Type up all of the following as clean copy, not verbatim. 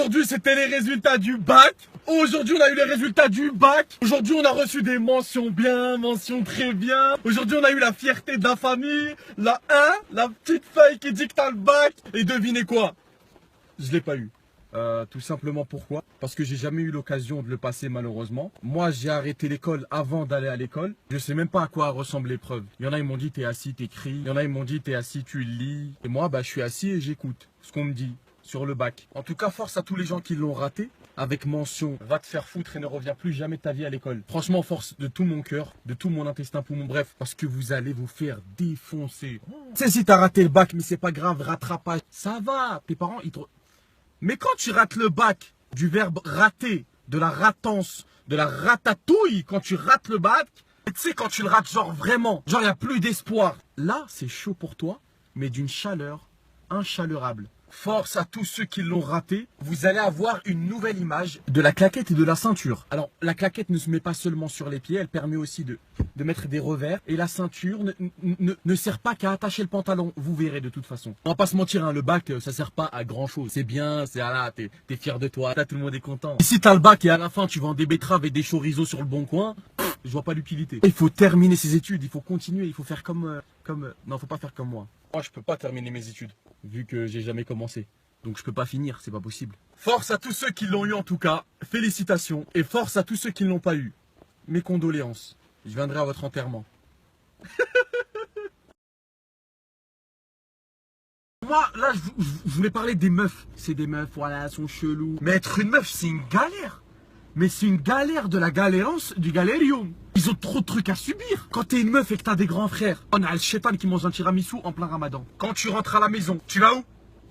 Aujourd'hui, c'était les résultats du bac. Aujourd'hui, on a eu les résultats du bac. Aujourd'hui, on a reçu des mentions bien, mentions très bien. Aujourd'hui, on a eu la fierté de la famille. La petite feuille qui dit que t'as le bac. Et devinez quoi? Je l'ai pas eu. Tout simplement pourquoi? Parce que j'ai jamais eu l'occasion de le passer malheureusement. Moi j'ai arrêté l'école avant d'aller à l'école. Je sais même pas à quoi ressemble l'épreuve. Il y en a ils m'ont dit t'es assis, t'écris. Il y en a ils m'ont dit t'es assis, tu lis. Et moi je suis assis et j'écoute ce qu'on me dit sur le bac. En tout cas force à tous les gens qui l'ont raté. Avec mention, va te faire foutre et ne reviens plus jamais de ta vie à l'école. Franchement force de tout mon cœur, de tout mon intestin poumon, bref. Parce que vous allez vous faire défoncer. Tu sais si t'as raté le bac mais c'est pas grave, rattrapage. Ça va, tes parents ils te... Mais quand tu rates le bac, du verbe rater, de la ratance, de la ratatouille, quand tu rates le bac, tu sais quand tu le rates genre vraiment, genre il n'y a plus d'espoir. Là, c'est chaud pour toi, mais d'une chaleur inchalurable. Force à tous ceux qui l'ont raté, vous allez avoir une nouvelle image de la claquette et de la ceinture. Alors, la claquette ne se met pas seulement sur les pieds, elle permet aussi de mettre des revers. Et la ceinture ne sert pas qu'à attacher le pantalon, vous verrez de toute façon. On va pas se mentir, hein, le bac, ça sert pas à grand chose. C'est bien, c'est là, t'es fier de toi, là tout le monde est content. Et si t'as le bac et à la fin tu vends des betteraves et des chorizo sur le bon coin, je vois pas l'utilité. Il faut terminer ses études, il faut continuer, il faut faire non, faut pas faire comme moi. Moi, je peux pas terminer mes études, vu que j'ai jamais commencé. Donc je peux pas finir, c'est pas possible. Force à tous ceux qui l'ont eu en tout cas, félicitations. Et force à tous ceux qui ne l'ont pas eu. Mes condoléances. Je viendrai à votre enterrement. Moi, là, je voulais parler des meufs. C'est des meufs, voilà, elles sont cheloues. Mais être une meuf, c'est une galère. Mais c'est une galère de la galérance du galérium. Ils ont trop de trucs à subir. Quand t'es une meuf et que t'as des grands frères, on a le chétan qui mange un tiramisu en plein ramadan. Quand tu rentres à la maison, tu vas où?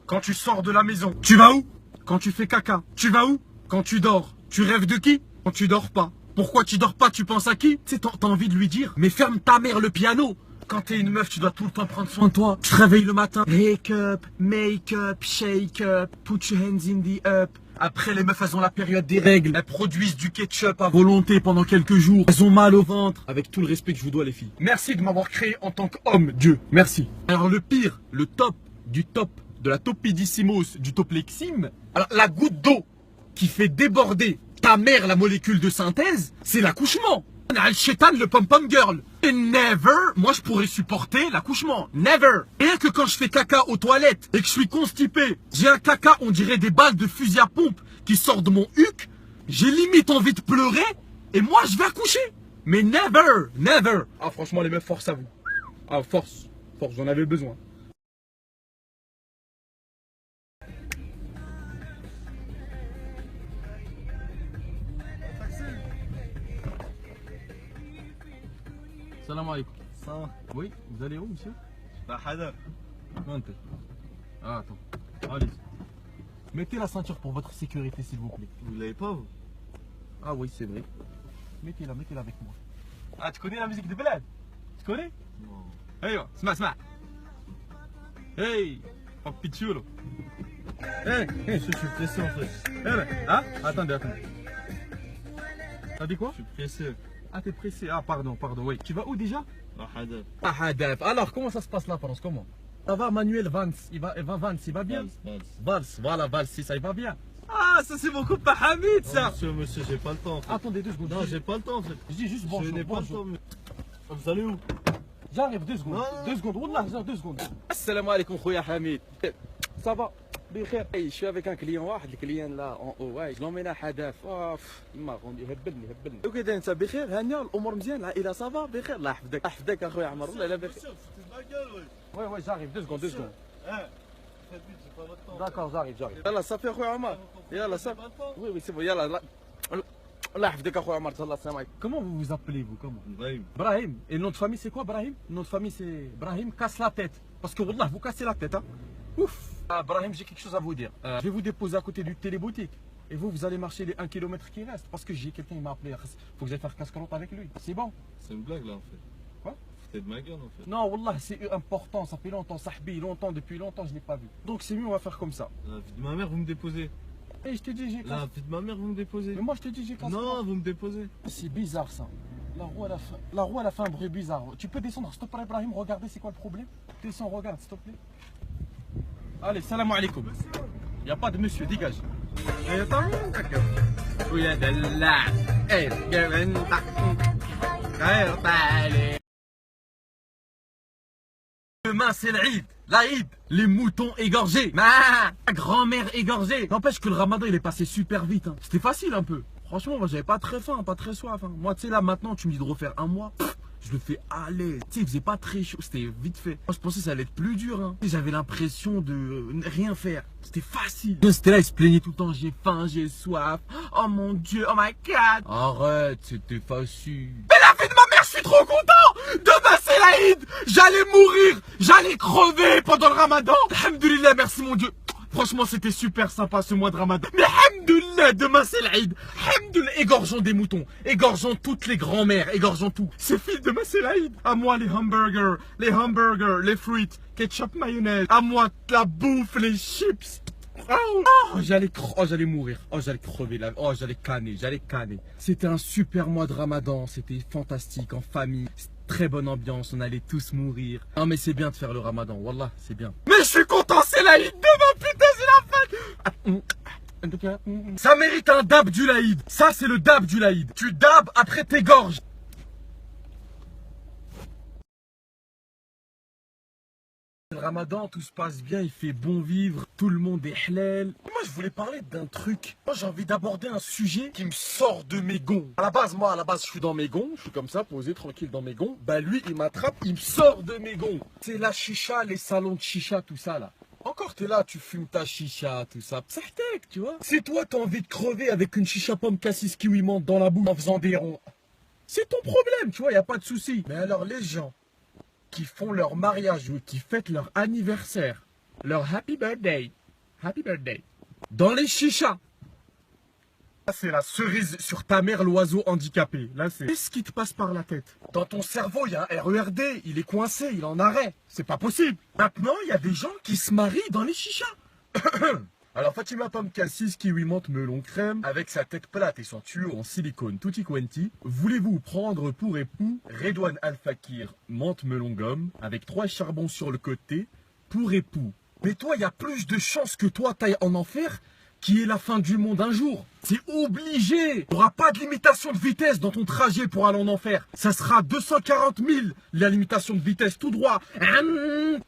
Quand tu sors de la maison, tu vas où? Quand tu fais caca, tu vas où? Quand tu dors, tu rêves de qui? Quand tu dors pas. Pourquoi tu dors pas? Tu penses à qui? Tu sais, t'as envie de lui dire, mais ferme ta mère le piano. Quand t'es une meuf, tu dois tout le temps prendre soin de toi. Tu te réveilles le matin. Wake up, make up, shake up, put your hands in the up. Après, les meufs, elles ont la période des règles. Elles produisent du ketchup à volonté pendant quelques jours. Elles ont mal au ventre. Avec tout le respect que je vous dois, les filles. Merci de m'avoir créé en tant qu'homme, Dieu. Merci. Alors, le pire, le top du top de la topidissimos du toplexime. Alors, la goutte d'eau qui fait déborder ta mère la molécule de synthèse, c'est l'accouchement. On a le chétan, le pom-pom girl. Et never, moi je pourrais supporter l'accouchement. Never. Rien que quand je fais caca aux toilettes et que je suis constipé, j'ai un caca, on dirait des balles de fusil à pompe qui sortent de mon huc. J'ai limite envie de pleurer et moi je vais accoucher. Mais never, never. Ah franchement les meufs, force à vous. Ah force, force, j'en avais besoin. Salam alaikum. Ça va. Oui, vous allez où monsieur? Bah, Hada. Montez. Ah, attends. Allez. Mettez la ceinture pour votre sécurité s'il vous plaît. Vous l'avez pas, vous? Ah oui, c'est vrai. Mettez-la avec moi. Ah, tu connais la musique de Belal? Tu connais? Non. Hey, اسمع. Hey, Papi Chulo. Hey, Je suis pressé en fait. hein? Attendez. T'as dit quoi? Je suis pressé. Ah, t'es pressé. Ah, pardon, oui. Tu vas où déjà? À Hada. Ah, Hadaf. Alors, comment ça se passe là, Prononce comment? Ça va, Manuel Vance. Il va Vance, il va bien? Vals, voilà, Vals, c'est ça, il va bien. Ah, ça c'est mon copain Hamid, ça. Monsieur, j'ai pas le temps en fait. Attendez 2 secondes. Non, j'ai pas le temps en fait. Je dis juste bonjour. Je n'ai pas le temps. Vous allez où? J'arrive 2 secondes. Non. 2 secondes. Wallah, 2 secondes. Assalamu alaikum, khoya Hamid. Ça va? بخير. Je suis avec un client واحد, le client là en haut, ouais, je l'emmène à حداف. ما غادي يهبلني. وكذا انت بخير؟ هانيه الامور مزيان؟ العائله صافا بخير؟ الله يحفظك. الله يحفظك اخويا عمر. والله لا بخير. Ouais, j'arrive 2 secondes. Faites vite, j'ai pas votre temps. D'accord, j'arrive. يلا صافي اخويا عمر. يلا صافي. Oui, c'est bon. يلا. الله يحفظك اخويا عمر. الله السلام عليكم. Comment vous vous appelez vous? Comment? Brahim. Brahim. Et le nom de famille c'est quoi Brahim? Le nom de famille c'est Brahim casse la tête. Parce que wallah vous cassez la tête hein. Ouf. Ah, Brahim, j'ai quelque chose à vous dire. Je vais vous déposer à côté du téléboutique. Et vous allez marcher les 1 km qui reste. Parce que j'ai quelqu'un qui m'a appelé. Faut que j'aille faire casse-croûte avec lui. C'est bon? C'est une blague là en fait. Quoi? Foutez de ma gueule en fait. Non, wallah, c'est important. Ça fait longtemps. Sahbi, depuis longtemps, je ne l'ai pas vu. Donc c'est mieux, on va faire comme ça. La vie de ma mère, vous me déposez. Et je te dis, j'ai La casse. vie de ma mère, vous me déposez. Mais moi, je te dis, j'ai casse. Non, vous me déposez. C'est bizarre ça. La roue, elle a fait un bruit bizarre. Tu peux descendre, s'il te plaît, Ibrahim, regardez c'est quoi le problème? Descends, regarde, s'il te plaît. Allez, salam alaikum. Il n'y a pas de monsieur, dégage. ويا دلع الجبنتك غير بالي. Demain c'est l'Aïd, les moutons égorgés, ma grand-mère égorgée. N'empêche que le ramadan il est passé super vite, hein. C'était facile un peu. Franchement moi j'avais pas très faim, pas très soif, hein. Moi tu sais là maintenant tu me dis de refaire un mois, je le fais à l'aise. Tu sais il faisait pas très chaud, c'était vite fait. Moi je pensais que ça allait être plus dur, hein. J'avais l'impression de rien faire, c'était facile. C'était là il se plaignait tout le temps, j'ai faim, j'ai soif. Oh mon dieu, oh my god. Arrête, c'était facile. Mais la vie de ma mère, je suis trop content. Demain c'est l'Aïd, j'allais mourir, j'allais crever pendant le ramadan. Alhamdoulilah, merci mon dieu. Franchement c'était super sympa ce mois de ramadan. Mais alhamdoulilah, demain c'est l'Aïd. Alhamdoulilah, égorgeons des moutons, égorgeons toutes les grand-mères, égorgeons tout. C'est fini, demain c'est l'Aïd. À moi les hamburgers, les frites, ketchup, mayonnaise. À moi la bouffe, les chips. Oh, j'allais mourir. Oh, j'allais crever là. Oh, j'allais canner. C'était un super mois de ramadan. C'était fantastique, en famille. Très bonne ambiance. On allait tous mourir. Non, mais c'est bien de faire le ramadan. Wallah, c'est bien. Mais je suis content, c'est l'Aïd demain. Putain, c'est la fête. Ça mérite un dab du l'Aïd. Ça, c'est le dab du l'Aïd. Tu dabs, après t'égorges. Le ramadan, tout se passe bien, il fait bon vivre, tout le monde est halal. Moi, je voulais parler d'un truc. Moi, j'ai envie d'aborder un sujet qui me sort de mes gonds. À la base, je suis dans mes gonds, je suis comme ça, posé tranquille dans mes gonds. Bah, lui, il m'attrape, il me sort de mes gonds. C'est la chicha, les salons de chicha, tout ça, là. Encore, t'es là, tu fumes ta chicha, tout ça. Psahtek, tu vois. C'est toi, t'as envie de crever avec une chicha pomme cassis kiwi menthe dans la bouche en faisant des ronds. C'est ton problème, tu vois, y a pas de souci. Mais alors, les gens qui font leur mariage ou qui fêtent leur anniversaire, leur happy birthday, dans les chichas. Là, c'est la cerise sur ta mère, l'oiseau handicapé. Là, c'est... Qu'est-ce qui te passe par la tête? Dans ton cerveau, il y a un RERD, il est coincé, il est en arrêt. C'est pas possible. Maintenant, il y a des gens qui se marient dans les chichas. Alors Fatima Pomme Cassis kiwi menthe melon crème avec sa tête plate et son tuyau en silicone tutti quanti, voulez-vous prendre pour époux Redouane Al Fakir menthe melon gomme avec 3 charbons sur le côté pour époux. Mais toi, il y a plus de chances que toi t'ailles en enfer qui est la fin du monde un jour. C'est obligé. Il n'y aura pas de limitation de vitesse dans ton trajet pour aller en enfer. Ça sera 240 000 la limitation de vitesse tout droit.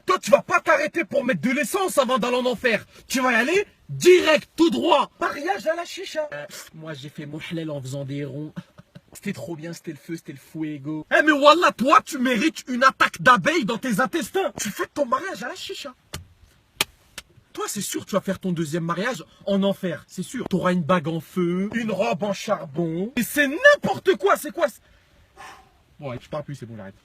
Toi, tu vas pas t'arrêter pour mettre de l'essence avant d'aller en enfer. Tu vas y aller direct, tout droit. Mariage à la chicha. Moi, j'ai fait mon halal en faisant des ronds. C'était trop bien, c'était le feu, c'était le fuego. Eh mais wallah, toi, tu mérites une attaque d'abeilles dans tes intestins. Tu fais ton mariage à la chicha. Toi, c'est sûr, tu vas faire ton deuxième mariage en enfer. C'est sûr. Tu auras une bague en feu, une robe en charbon. Et c'est n'importe quoi. C'est quoi? Bon, ouais, je parle plus, c'est bon, j'arrête.